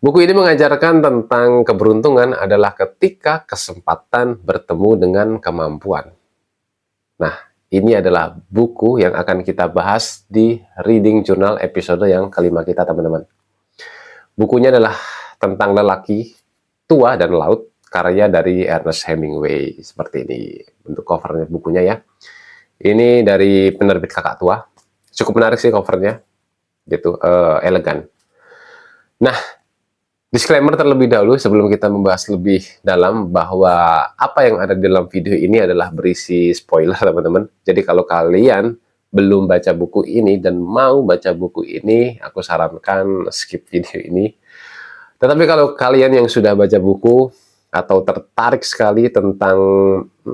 Buku ini mengajarkan tentang keberuntungan adalah ketika kesempatan bertemu dengan kemampuan. Nah, ini adalah buku yang akan kita bahas di Reading Journal episode yang kelima kita, teman-teman. Bukunya adalah tentang lelaki tua dan laut, karya dari Ernest Hemingway. Seperti ini bentuk covernya bukunya ya. Ini dari penerbit Kakak Tua. Cukup menarik sih covernya, gitu, elegan. Nah, disclaimer terlebih dahulu sebelum kita membahas lebih dalam bahwa apa yang ada di dalam video ini adalah berisi spoiler, teman-teman. Jadi kalau kalian belum baca buku ini dan mau baca buku ini, aku sarankan skip video ini. Tetapi kalau kalian yang sudah baca buku atau tertarik sekali tentang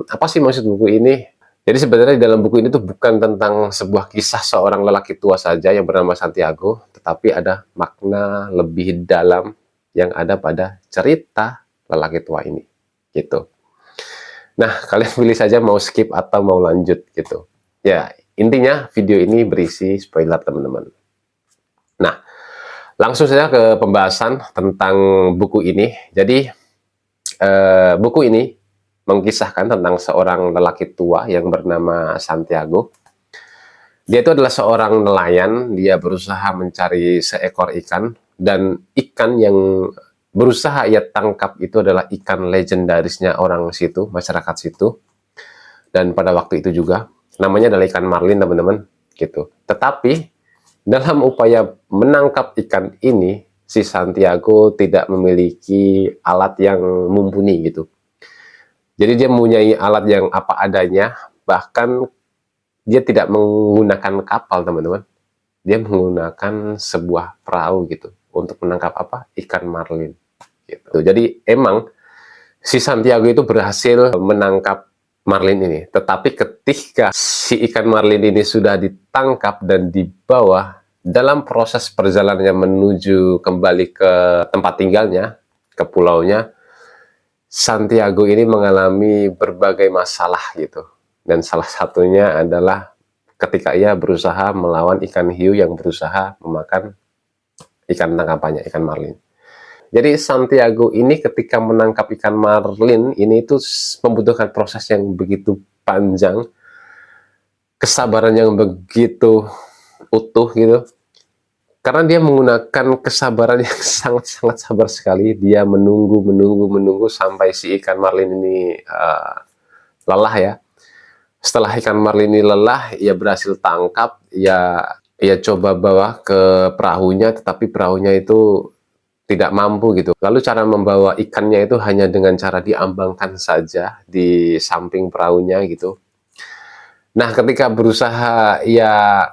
apa sih maksud buku ini, jadi sebenarnya di dalam buku ini tuh bukan tentang sebuah kisah seorang lelaki tua saja yang bernama Santiago, tetapi ada makna lebih dalam yang ada pada cerita lelaki tua ini, gitu. Nah, kalian pilih saja mau skip atau mau lanjut, gitu. Ya, intinya video ini berisi spoiler, teman-teman. Nah, langsung saja ke pembahasan tentang buku ini. Jadi, buku ini mengisahkan tentang seorang lelaki tua yang bernama Santiago. Dia itu adalah seorang nelayan, dia berusaha mencari seekor ikan, dan ikan yang berusaha ia tangkap itu adalah ikan legendarisnya orang situ, masyarakat situ. Dan pada waktu itu juga, namanya adalah ikan marlin, teman-teman, gitu. Tetapi, dalam upaya menangkap ikan ini, si Santiago tidak memiliki alat yang mumpuni, gitu. Jadi dia mempunyai alat yang apa adanya, bahkan dia tidak menggunakan kapal, teman-teman. Dia menggunakan sebuah perahu gitu untuk menangkap apa? Ikan marlin. Gitu. Jadi emang si Santiago itu berhasil menangkap marlin ini. Tetapi ketika si ikan marlin ini sudah ditangkap dan dibawa dalam proses perjalanannya menuju kembali ke tempat tinggalnya, ke pulaunya, Santiago ini mengalami berbagai masalah gitu. Dan salah satunya adalah ketika ia berusaha melawan ikan hiu yang berusaha memakan ikan tangkapannya, ikan marlin. Jadi Santiago ini ketika menangkap ikan marlin ini itu membutuhkan proses yang begitu panjang, kesabaran yang begitu utuh gitu. Karena dia menggunakan kesabaran yang sangat-sangat sabar sekali. Dia menunggu sampai si ikan marlin ini lelah ya. Setelah ikan marlin ini lelah, ia berhasil tangkap, ia coba bawa ke perahunya, tetapi perahunya itu tidak mampu gitu. Lalu cara membawa ikannya itu hanya dengan cara diambangkan saja di samping perahunya gitu. Nah, ketika berusaha ia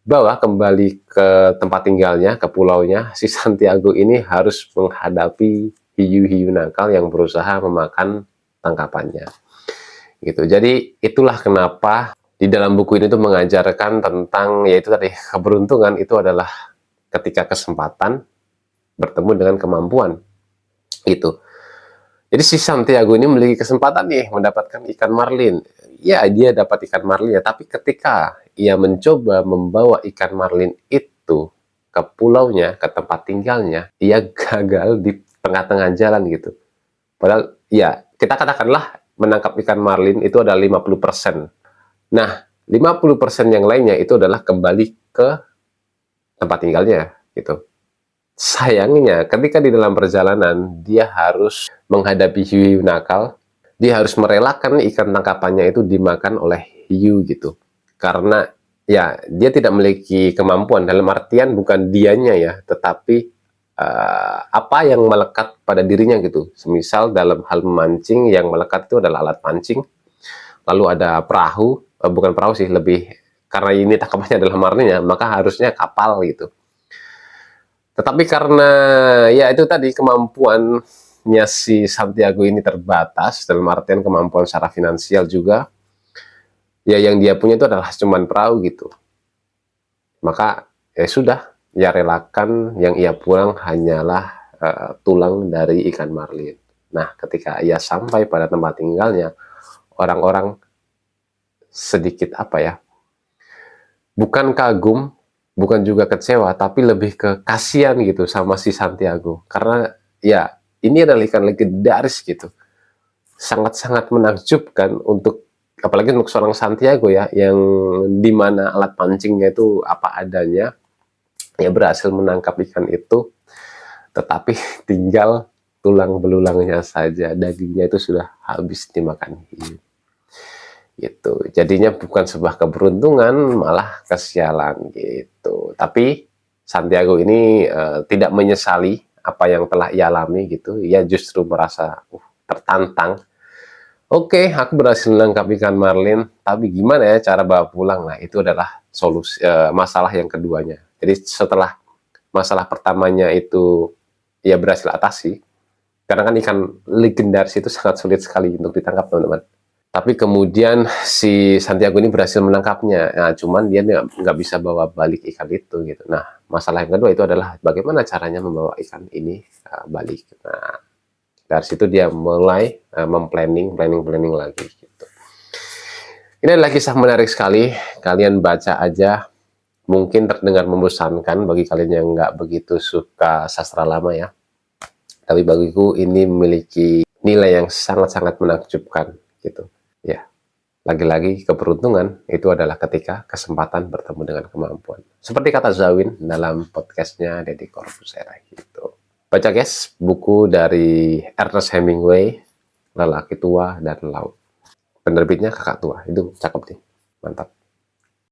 bawa kembali ke tempat tinggalnya, ke pulaunya, si Santiago ini harus menghadapi hiu-hiu nakal yang berusaha memakan tangkapannya. Gitu. Jadi itulah kenapa di dalam buku ini tuh mengajarkan tentang yaitu tadi keberuntungan itu adalah ketika kesempatan bertemu dengan kemampuan. Itu. Jadi si Santiago ini memiliki kesempatan nih mendapatkan ikan marlin. Ya, dia dapat ikan marlin ya, tapi ketika ia mencoba membawa ikan marlin itu ke pulaunya, ke tempat tinggalnya, ia gagal di tengah-tengah jalan gitu. Padahal ya, kita katakanlah menangkap ikan marlin itu ada 50%. Nah, 50% yang lainnya itu adalah kembali ke tempat tinggalnya gitu. Sayangnya, ketika di dalam perjalanan, dia harus menghadapi hiu nakal, dia harus merelakan ikan tangkapannya itu dimakan oleh hiu gitu. Karena ya, dia tidak memiliki kemampuan, dalam artian bukan dianya ya, tetapi apa yang melekat pada dirinya gitu. Semisal dalam hal memancing, yang melekat itu adalah alat pancing, lalu ada perahu, bukan perahu sih, lebih karena ini tangkapannya adalah marlin ya, maka harusnya kapal gitu. Tetapi karena ya itu tadi kemampuannya si Santiago ini terbatas, dalam artian kemampuan secara finansial juga, ya yang dia punya itu adalah cuman perahu gitu. Maka ya sudah, ia relakan yang ia pulang hanyalah tulang dari ikan marlin. Nah, ketika ia sampai pada tempat tinggalnya, orang-orang sedikit apa ya, bukan kagum, bukan juga kecewa, tapi lebih ke kasihan gitu sama si Santiago. Karena ya ini adalah ikan legendaris gitu. Sangat-sangat menakjubkan untuk apalagi untuk seorang Santiago ya, yang dimana alat pancingnya itu apa adanya, ya berhasil menangkap ikan itu, tetapi tinggal tulang belulangnya saja, dagingnya itu sudah habis dimakan hiu. Gitu. Jadinya bukan sebuah keberuntungan, malah kesialan gitu. Tapi Santiago ini tidak menyesali apa yang telah ia alami gitu. Ia justru merasa tertantang. Oke, aku berhasil menangkap ikan marlin, tapi gimana ya cara bawa pulang? Nah, itu adalah solusi masalah yang keduanya. Jadi setelah masalah pertamanya itu ia berhasil atasi, karena kan ikan legendaris itu sangat sulit sekali untuk ditangkap, teman-teman. Tapi kemudian si Santiago ini berhasil menangkapnya. Nah, cuman dia nggak bisa bawa balik ikan itu gitu. Nah, masalah yang kedua itu adalah bagaimana caranya membawa ikan ini balik. Nah, dari situ dia mulai planning lagi gitu. Ini adalah kisah menarik sekali. Kalian baca aja. Mungkin terdengar membosankan bagi kalian yang nggak begitu suka sastra lama ya. Tapi bagiku ini memiliki nilai yang sangat-sangat menakjubkan gitu. Ya, lagi-lagi keberuntungan itu adalah ketika kesempatan bertemu dengan kemampuan. Seperti kata Zawin dalam podcastnya Deddy Corbuzier gitu. Baca guys, buku dari Ernest Hemingway, Lelaki Tua dan Laut. Penerbitnya Kakak Tua, itu cakep nih, mantap.